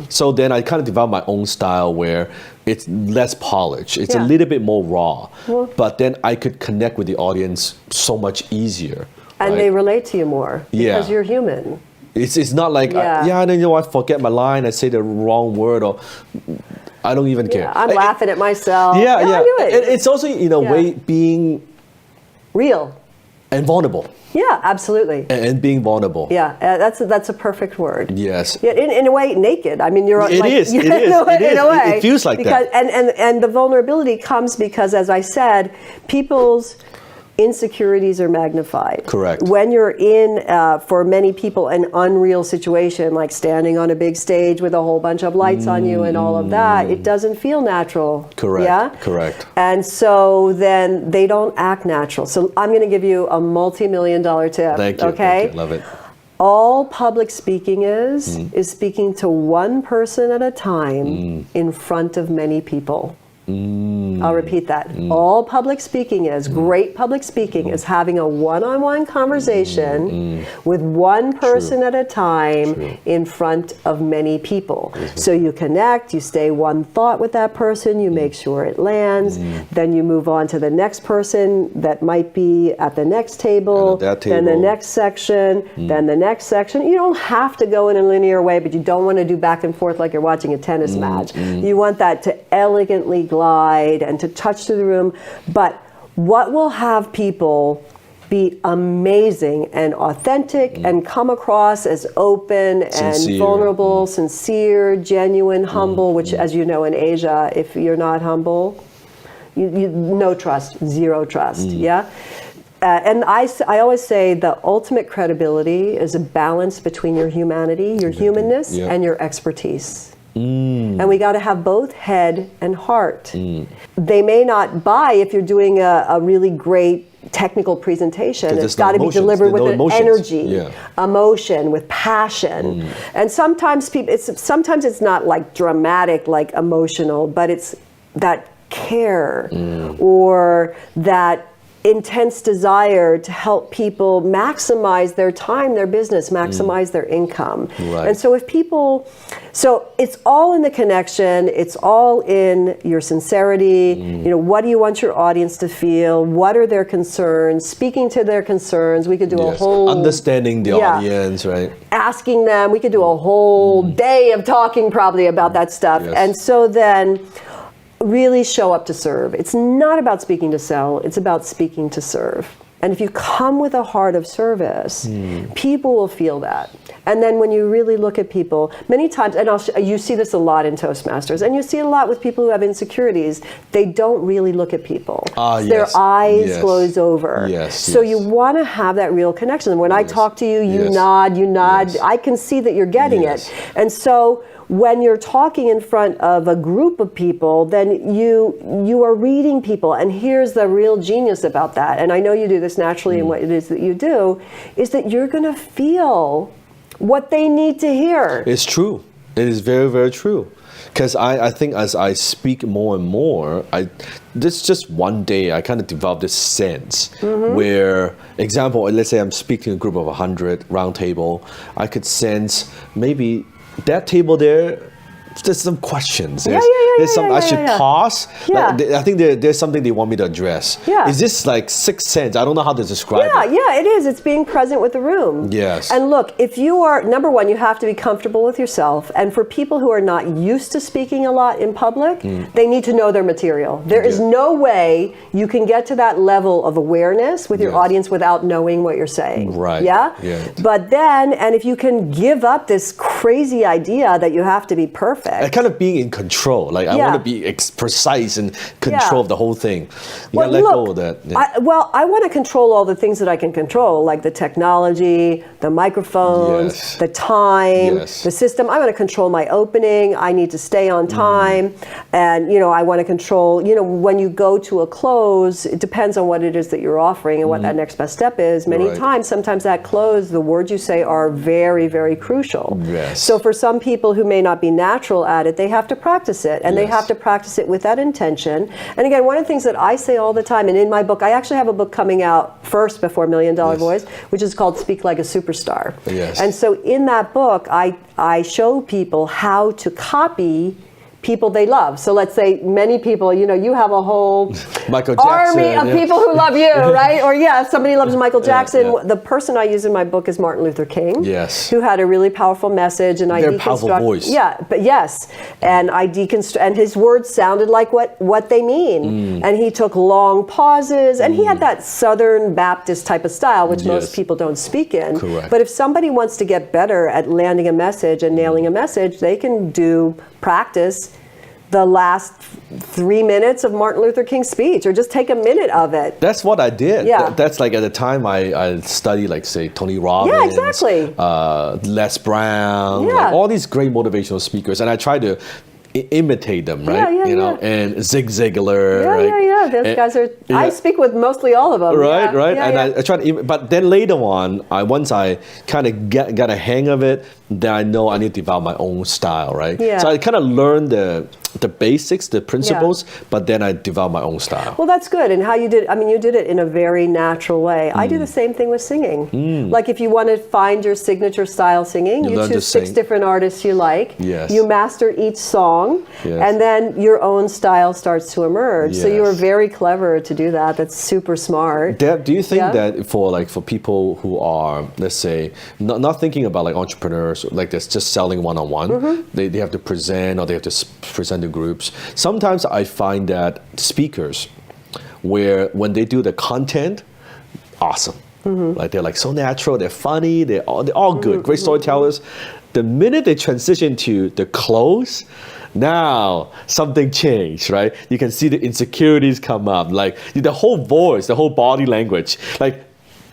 So then I kind of developed my own style where it's less polished. It's a little bit more raw. But then I could connect with the audience so much easier. And they relate to you more because you're human. It's not like, I forget my line, I say the wrong word, or I don't even care. I'm laughing at myself. I do it. It's also, in a way, being... real. And vulnerable. Yeah, absolutely. And being vulnerable. Yeah, that's a perfect word. Yes. Yeah, in a way, naked. I mean, you're It like... is. In a way. It feels like that. And the vulnerability comes because, as I said, people's insecurities are magnified. Correct. When you're in, for many people, an unreal situation, like standing on a big stage with a whole bunch of lights on you and all of that, it doesn't feel natural. Correct. Yeah? Correct. And so then they don't act natural. So I'm going to give you a multi-million-dollar tip. Thank you. Okay? Thank you. Love it. All public speaking is speaking to one person at a time in front of many people. I'll repeat that. All public speaking is, great public speaking is having a one-on-one conversation with one person at a time in front of many people. So you connect, you stay one thought with that person, you make sure it lands, then you move on to the next person that might be at the next table, then the next section, then the next section. You don't have to go in a linear way, but you don't want to do back and forth like you're watching a tennis match. You want that to elegantly glide and to touch through the room. But what will have people be amazing and authentic and come across as open Sincere. and vulnerable, sincere, genuine, humble, which, as you know, in Asia, if you're not humble, you no trust, zero trust, yeah? And I always say the ultimate credibility is a balance between your humanity, your humanness, and your expertise. And we got to have both head and heart. They may not buy if you're doing a really great technical presentation. It's got to be delivered with an energy, emotion, with passion. And sometimes sometimes it's not like dramatic, like emotional, but it's that care or that intense desire to help people maximize their time, their business, maximize their income. Right. And so so it's all in the connection, it's all in your sincerity, you know, what do you want your audience to feel, what are their concerns, speaking to their concerns. We could do a whole... Understanding the audience, right? Asking them, we could do a whole day of talking probably about that stuff. And so then really show up to serve. It's not about speaking to sell, it's about speaking to serve. And if you come with a heart of service, people will feel that. And then when you really look at people, many times, and you see this a lot in Toastmasters, and you see it a lot with people who have insecurities, they don't really look at people. Their eyes glaze over. So you want to have that real connection. When I talk to you, you nod, I can see that you're getting it. And so when you're talking in front of a group of people, then you are reading people. And here's the real genius about that, and I know you do this naturally in what it is that you do, is that you're going to feel what they need to hear. It's true. It is very, very true. Because I think as I speak more and more, this just one day I kind of developed this sense where, example, let's say I'm speaking to a group of 100, round table, I could sense maybe that table there, there's some questions. There's some I should pause. Like, I think there's something they want me to address. Is this like sixth sense? I don't know how to describe it. Yeah, it is. It's being present with the room. Yes. And look, if you are, number one, you have to be comfortable with yourself. And for people who are not used to speaking a lot in public, they need to know their material. There is no way you can get to that level of awareness with your audience without knowing what you're saying. Right. Yeah? But then, and if you can give up this crazy idea that you have to be perfect. I kind of being in control. Like I want to be precise and control of the whole thing. You gotta let go of that. I want to control all the things that I can control, like the technology, the microphones, the time, the system. I want to control my opening. I need to stay on time. And, you know, I want to control, you know, when you go to a close, it depends on what it is that you're offering and what that next best step is. Many times, sometimes that close, the words you say are very, very crucial. So for some people who may not be natural at it, they have to practice it, and they have to practice it with that intention. And again, one of the things that I say all the time, and in my book, I actually have a book coming out first before $1 Million Voice, which is called Speak Like a Superstar. And so in that book, I show people how to copy people they love. So let's say many people, you know, you have a whole army of people who love you, right? Or if somebody loves Michael Jackson. The person I use in my book is Martin Luther King, who had a really powerful message, and I very powerful voice. And I deconstruct, and his words sounded like what they mean. And he took long pauses, and he had that Southern Baptist type of style, which most people don't speak in. But if somebody wants to get better at landing a message and nailing a message, they can practice the last 3 minutes of Martin Luther King's speech, or just take a minute of it. That's what I did. That's like at the time I studied, like, say, Tony Robbins, Les Brown, like all these great motivational speakers, and I tried to imitate them, right? And Zig Ziglar, Those guys are. I speak with mostly all of them. And I tried to, but then later on, once I kind of got a hang of it, then I know I need to develop my own style, right? So I kind of learned the basics, the principles, but then I developed my own style. Well, that's good. And how you did, I mean, you did it in a very natural way. I do the same thing with singing. Like if you want to find your signature style singing, you choose 6 different artists you like. You master each song, and then your own style starts to emerge. So you were very clever to do that. That's super smart. Deb, do you think that for people who are, let's say, not thinking about like entrepreneurs, like this, just selling one-on-one, they have to present, or they have to present to groups. Sometimes I find that speakers, when they do the content, awesome. Like they're like so natural, they're funny, they're all good, great storytellers. The minute they transition to the close, now something changed, right? You can see the insecurities come up, like the whole voice, the whole body language. Like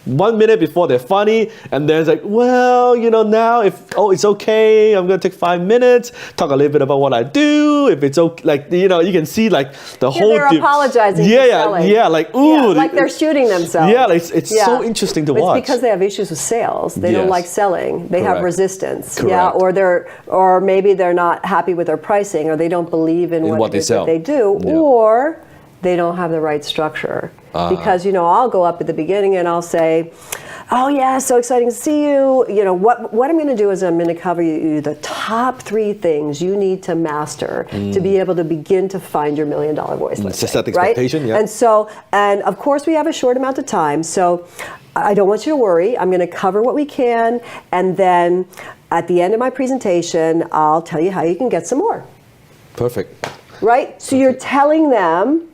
1 minute before they're funny, and then it's like, well, now it's okay, I'm gonna take 5 minutes, talk a little bit about what I do. If it's okay, like you can see like the whole. They're apologizing. Like ooh, like they're shooting themselves. Yeah, like it's so interesting to watch. It's because they have issues with sales. They don't like selling. They have resistance. Correct. Yeah, or maybe they're not happy with their pricing, or they don't believe in what they sell. That they do, or they don't have the right structure. Because, I'll go up at the beginning and I'll say, oh yeah, so exciting to see you. What I'm going to do is I'm going to cover you the top 3 things you need to master to be able to begin to find your $1 million voice. Set the expectation, right? And of course we have a short amount of time, so I don't want you to worry. I'm going to cover what we can, and then at the end of my presentation, I'll tell you how you can get some more. Perfect. Right? So you're telling them.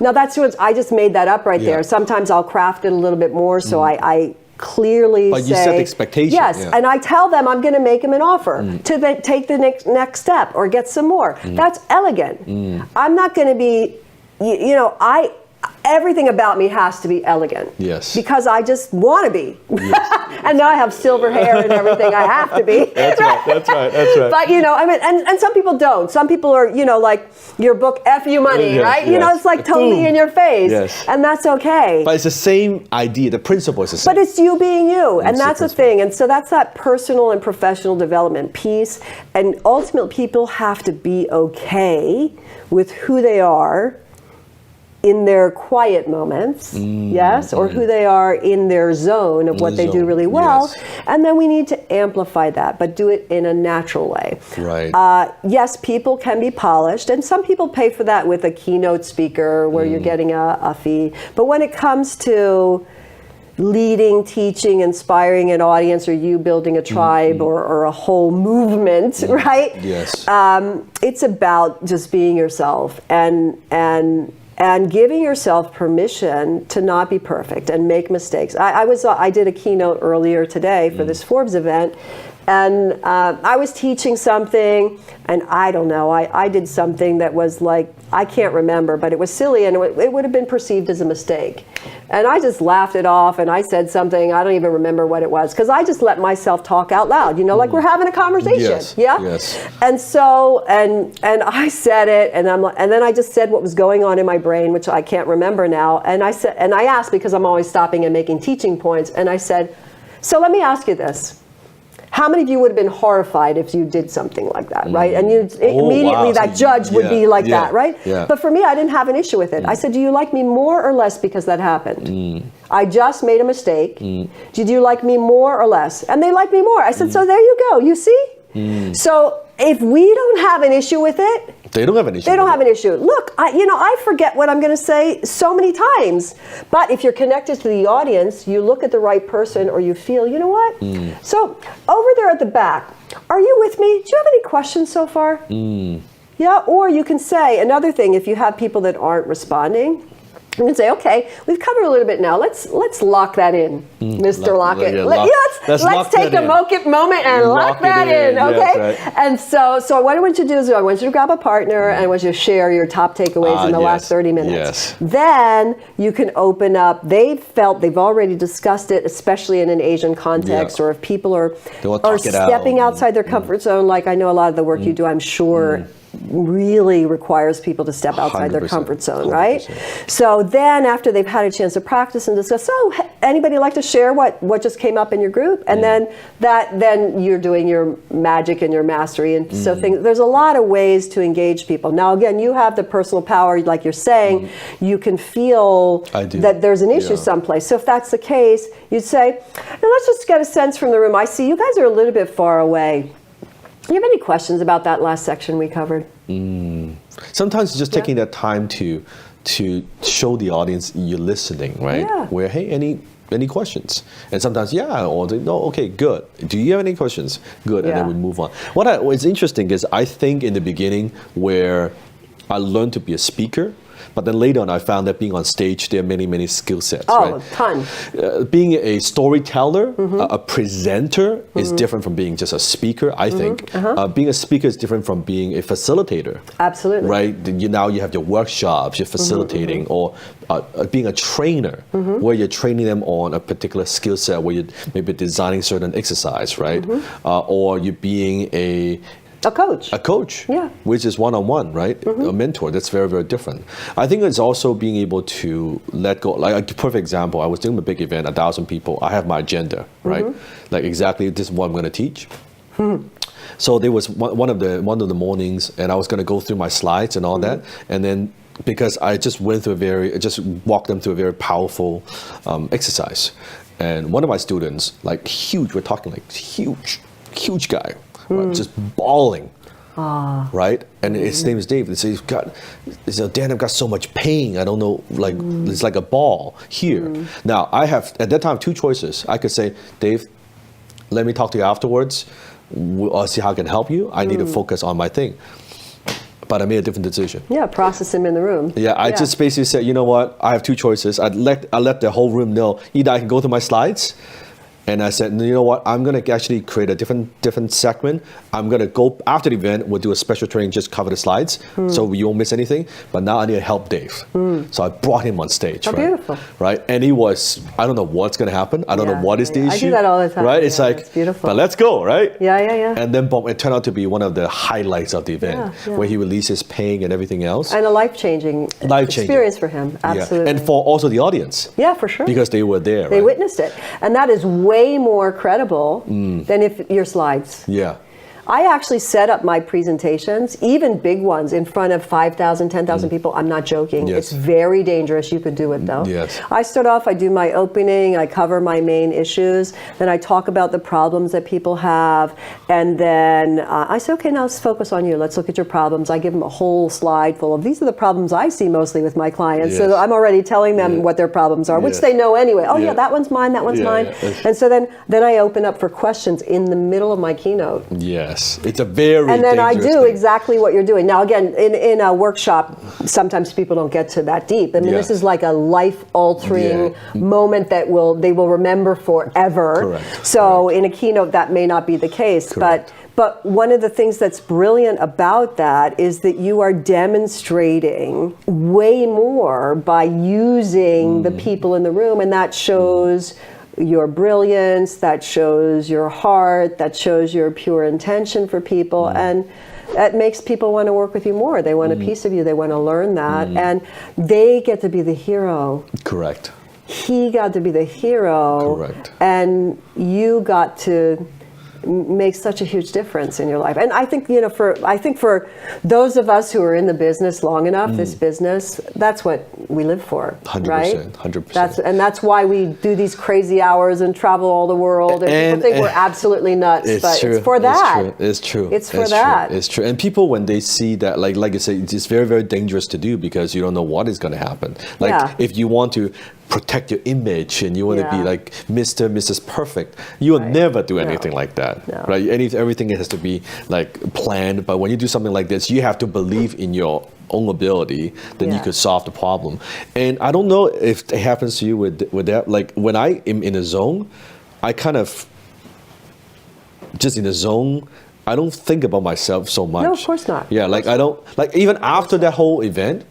Now that's what I just made that up right there. Sometimes I'll craft it a little bit more, so I clearly but say. But you set the expectation. Yes, and I tell them I'm going to make them an offer to take the next step or get some more. That's elegant. I'm not going to be, everything about me has to be elegant. Yes. Because I just want to be. Yes. And now I have silver hair and everything. I have to be. That's right. But and some people don't. Some people are, like your book F You Money, right? Yes. It's like totally in your face. Yes. And that's okay. But it's the same idea. The principle is the same. But it's you being you. And that's the thing. And so that's that personal and professional development piece. And ultimately people have to be okay with who they are in their quiet moments, yes, or who they are in their zone of what they do really well, and then we need to amplify that, but do it in a natural way. Right. Yes, people can be polished, and some people pay for that with a keynote speaker where you're getting a fee, but when it comes to leading, teaching, inspiring an audience, or you building a tribe or a whole movement, right? Yes. It's about just being yourself and giving yourself permission to not be perfect and make mistakes. I did a keynote earlier today for this Forbes event, and I was teaching something, and I don't know, I did something that was like, I can't remember, but it was silly, and it would have been perceived as a mistake. And I just laughed it off, and I said something, I don't even remember what it was, because I just let myself talk out loud, like we're having a conversation. Yes. Yeah? Yes. And so, and I said it, and then I just said what was going on in my brain, which I can't remember now, and I asked, because I'm always stopping and making teaching points, and I said, so let me ask you this. How many of you would have been horrified if you did something like that, right? And immediately that judge would be like that, right? Yeah. But for me, I didn't have an issue with it. I said, do you like me more or less because that happened? I just made a mistake. Did you like me more or less? And they liked me more. I said, so there you go, you see? So if we don't have an issue with it, they don't have an issue. They don't have an issue. Look, I forget what I'm going to say so many times. But if you're connected to the audience, you look at the right person, or you feel, you know what? So over there at the back, are you with me? Do you have any questions so far? Yeah, or you can say another thing. If you have people that aren't responding, you can say, okay, we've covered a little bit now. Let's lock that in, Mr. Lockett. Let's take a moment and lock that in, okay? Yes, right. And so what I want you to do is I want you to grab a partner and I want you to share your top takeaways in the last 30 minutes. Yes. Then you can open up. They've already discussed it, especially in an Asian context, or if people are stepping outside their comfort zone, like I know a lot of the work you do, I'm sure, really requires people to step outside their comfort zone, 100%. Right? So then after they've had a chance to practice and discuss, so anybody like to share what just came up in your group? And then you're doing your magic and your mastery. And so there's a lot of ways to engage people. Now, again, you have the personal power, like you're saying, you can feel that there's an issue someplace. So if that's the case, you'd say, now let's just get a sense from the room. I see you guys are a little bit far away. Do you have any questions about that last section we covered? Sometimes just taking that time to show the audience you're listening, right? Yeah. Where, hey, any questions? And sometimes, or they, no, okay, good. Do you have any questions? Good, and then we move on. What's interesting is I think in the beginning where I learned to be a speaker, But then later on, I found that being on stage, there are many, many skill sets. Oh, right? a ton. Being a storyteller, a presenter is different from being just a speaker, I think. Being a speaker is different from being a facilitator. Absolutely. Right? Now you have your workshops, you're facilitating, or being a trainer, where you're training them on a particular skill set, where you're maybe designing certain exercise, right? Or you're being a coach, yeah, which is one-on-one, right? A mentor. That's very, very different. I think it's also being able to let go. Like a perfect example, I was doing a big event, 1,000 people. I have my agenda, right? Like exactly this is what I'm going to teach. So there was one of the mornings, and I was going to go through my slides and all that, and then because I just walked them through a very powerful exercise, and one of my students, like huge, we're talking like huge guy. Right, just bawling, right? And his name is Dave. He says, Dan, I've got so much pain. I don't know, like it's like a ball here. Now, I have, at that time, two choices. I could say, Dave, let me talk to you afterwards. I'll see how I can help you. I need to focus on my thing. But I made a different decision. Yeah, process him in the room. Yeah, I just basically said, you know what? I have two choices. I let the whole room know. Either I can go through my slides, and I said, you know what? I'm going to actually create a different segment. I'm going to go after the event. We'll do a special training, just cover the slides, so you won't miss anything. But now I need to help Dave. So I brought him on stage. Oh, right? Beautiful. Right, and he was. I don't know what's going to happen. I don't know what is the issue. I do that all the time. Right, it's like, it's beautiful. But let's go, right? Yeah. And then boom, it turned out to be one of the highlights of the event, where he releases pain and everything else. And a life-changing experience for him. Absolutely. Yeah. And for also the audience. Yeah, for sure. Because they were there. They witnessed it, and that is way more credible than if your slides. Yeah. I actually set up my presentations, even big ones, in front of 5,000, 10,000 people. I'm not joking. Yes. It's very dangerous. You could do it, though. Yes. I start off, I do my opening, I cover my main issues, then I talk about the problems that people have, and then I say, okay, now let's focus on you. Let's look at your problems. I give them a whole slide full of, these are the problems I see mostly with my clients. So I'm already telling them what their problems are, which they know anyway. Oh, yeah, that one's mine, that one's mine. And so then I open up for questions in the middle of my keynote. Yes. It's a very And then I do thing. exactly what you're doing. Now, again, in a workshop, sometimes people don't get to that deep. I mean, this is like a life-altering moment that they will remember forever. Correct. So in a keynote, that may not be the case. Correct. But one of the things that's brilliant about that is that you are demonstrating way more by using the people in the room, and that shows your brilliance, that shows your heart, that shows your pure intention for people, and that makes people want to work with you more. They want a piece of you, they want to learn that, and they get to be the hero. Correct. He got to be the hero. Correct. And you got to make such a huge difference in your life. And I think, for those of us who are in the business long enough, this business, that's what we live for, 100%, right? 100%. That's why we do these crazy hours and travel all the world. And people think we're absolutely nuts, but true. It's for that. It's true. It's for that. It's true. And people, when they see that, like I say, it's very, very dangerous to do because you don't know what is going to happen. Like if you want to protect your image and you want to be like Mr. Mrs. Perfect, you will never do anything like that, right? Everything has to be like planned. But when you do something like this, you have to believe in your own ability, then you could solve the problem. And I don't know if it happens to you with that. Like when I am in a zone, I kind of just in a zone. I don't think about myself so much. No, of course not. Yeah, like I don't like even after that whole event.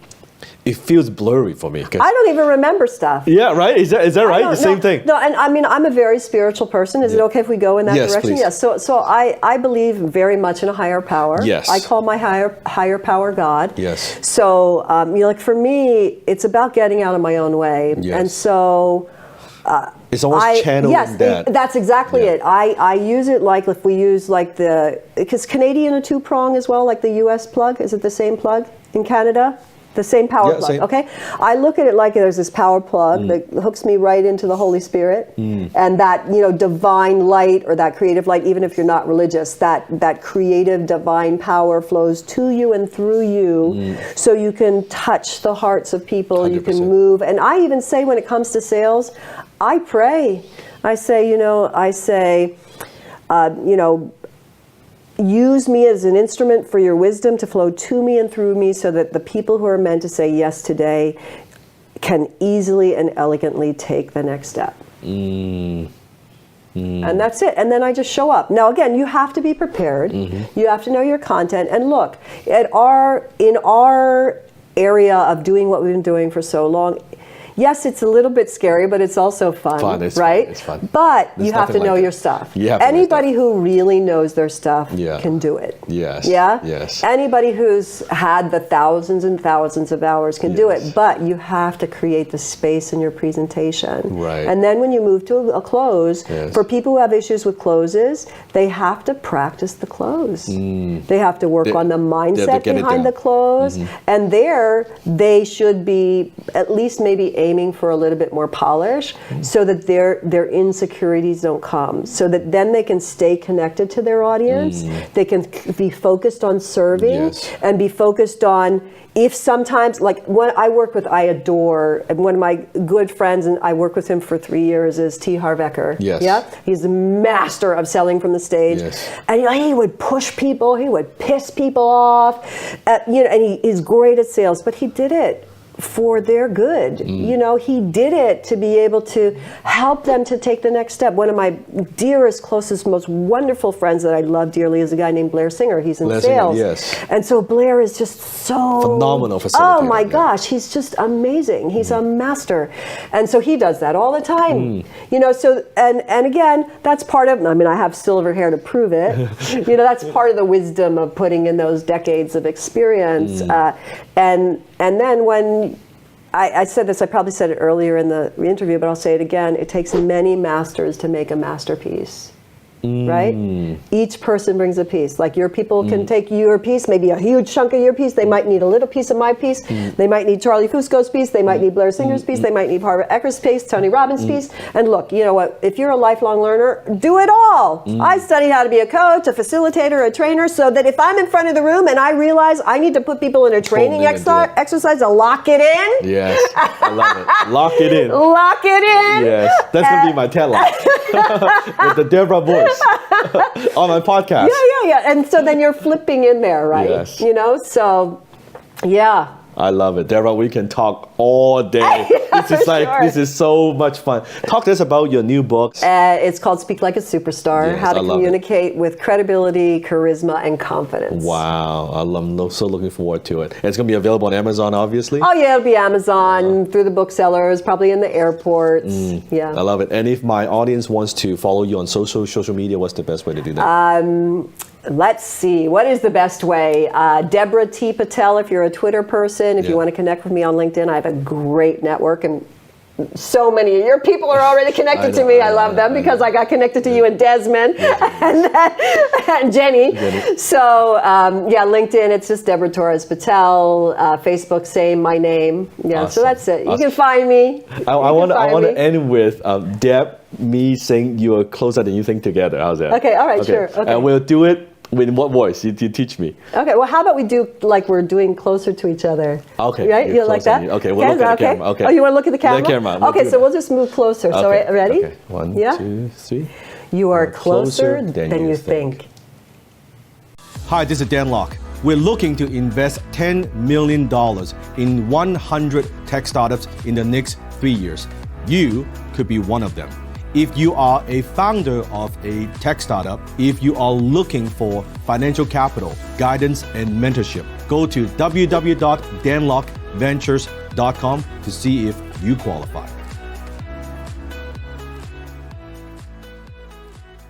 It feels blurry for me. I don't even remember stuff. Yeah, right? Is that right? The same thing? No, and I mean, I'm a very spiritual person. Is it okay if we go in that direction? Please. Yes. So I believe very much in a higher power. Yes. I call my higher power God. Yes. So, like for me, it's about getting out of my own way. Yes. And so... it's almost channeling that. That's exactly it. I use it like if we use like because Canadian a two-prong as well, like the US plug. Is it the same plug in Canada? The same power plug, same. okay? I look at it like there's this power plug that hooks me right into the Holy Spirit, and that divine light or that creative light, even if you're not religious, that creative divine power flows to you and through you, so you can touch the hearts of people, 100%. You can move. And I even say when it comes to sales, I pray. I say, use me as an instrument for your wisdom to flow to me and through me so that the people who are meant to say yes today can easily and elegantly take the next step. And that's it. And then I just show up. Now, again, you have to be prepared. You have to know your content. And look, in our area of doing what we've been doing for so long, yes, it's a little bit scary, but it's also fun, right? It's fun. But you have to know your stuff. Anybody who really knows their stuff can do it. Yes. Yeah? Yes. Anybody who's had the thousands and thousands of hours can do it, but you have to create the space in your presentation. Right. And then when you move to a close, for people who have issues with closes, they have to practice the close. They have to work on the mindset behind the close. And there, they should be at least maybe aiming for a little bit more polish so that their insecurities don't come, so that then they can stay connected to their audience. They can be focused on serving and be focused on, if sometimes, like when I work with, I adore, and one of my good friends, and I work with him for 3 years, is T. Harv Eker. Yeah, he's a master of selling from the stage, and he would push people, he would piss people off, and he's great at sales, but he did it for their good. He did it to be able to help them to take the next step. One of my dearest, closest, most wonderful friends that I love dearly is a guy named Blair Singer. He's in sales. And so Blair is just so phenomenal facilitator. Oh my gosh, he's just amazing. He's a master. And so he does that all the time. So and again, that's part of, I mean, I have silver hair to prove it. That's part of the wisdom of putting in those decades of experience. And then when I said this, I probably said it earlier in the interview, but I'll say it again, it takes many masters to make a masterpiece. Right? Each person brings a piece. Like your people can take your piece, maybe a huge chunk of your piece. They might need a little piece of my piece. They might need Charlie Fusco's piece. They might need Blair Singer's piece. They might need Harv Eker's piece, Tony Robbins' piece. And look, you know what? If you're a lifelong learner, do it all. I studied how to be a coach, a facilitator, a trainer, so that if I'm in front of the room and I realize I need to put people in a training exercise to lock it in. Yes, I love it. Lock it in. Lock it in. Yes, that's going to be my tagline. With the Deborah voice. On my podcast. Yeah. And so then you're flipping in there, right? Yes. So, yeah. I love it. Deborah, we can talk all day. This is so much fun. Talk to us about your new book. It's called Speak Like a Superstar, How to Communicate with Credibility, Charisma, and Confidence. Wow. I'm so looking forward to it. And it's going to be available on Amazon, obviously? Oh, yeah. It'll be Amazon, through the booksellers, probably in the airports. Yeah. I love it. And if my audience wants to follow you on social media, what's the best way to do that? Let's see. What is the best way? Deborah T. Patel, if you're a Twitter person. If you want to connect with me on LinkedIn, I have a great network, and so many of your people are already connected to me. I love them because I got connected to you and Desmond and Jenny. So, LinkedIn, it's just Deborah Torres Patel. Facebook, same, my name. Yeah, awesome. So that's it. You can find me. I want to end with Deb, me saying you are closer than you think together. How's that? Okay, all right, sure. Okay. And we'll do it. In what voice? You teach me. Okay, well, how about we do like we're doing closer to each other? Okay. Right? You like that? Okay, we'll look at the camera. Okay. Oh, you want to look at the camera? The camera. Okay, so we'll just move closer. So, ready? Okay. 1, 2, 3. You are closer than you think. Hi, this is Dan Lok. We're looking to invest $10 million in 100 tech startups in the next 3 years. You could be one of them. If you are a founder of a tech startup, if you are looking for financial capital, guidance, and mentorship, go to www.danlokventures.com to see if you qualify.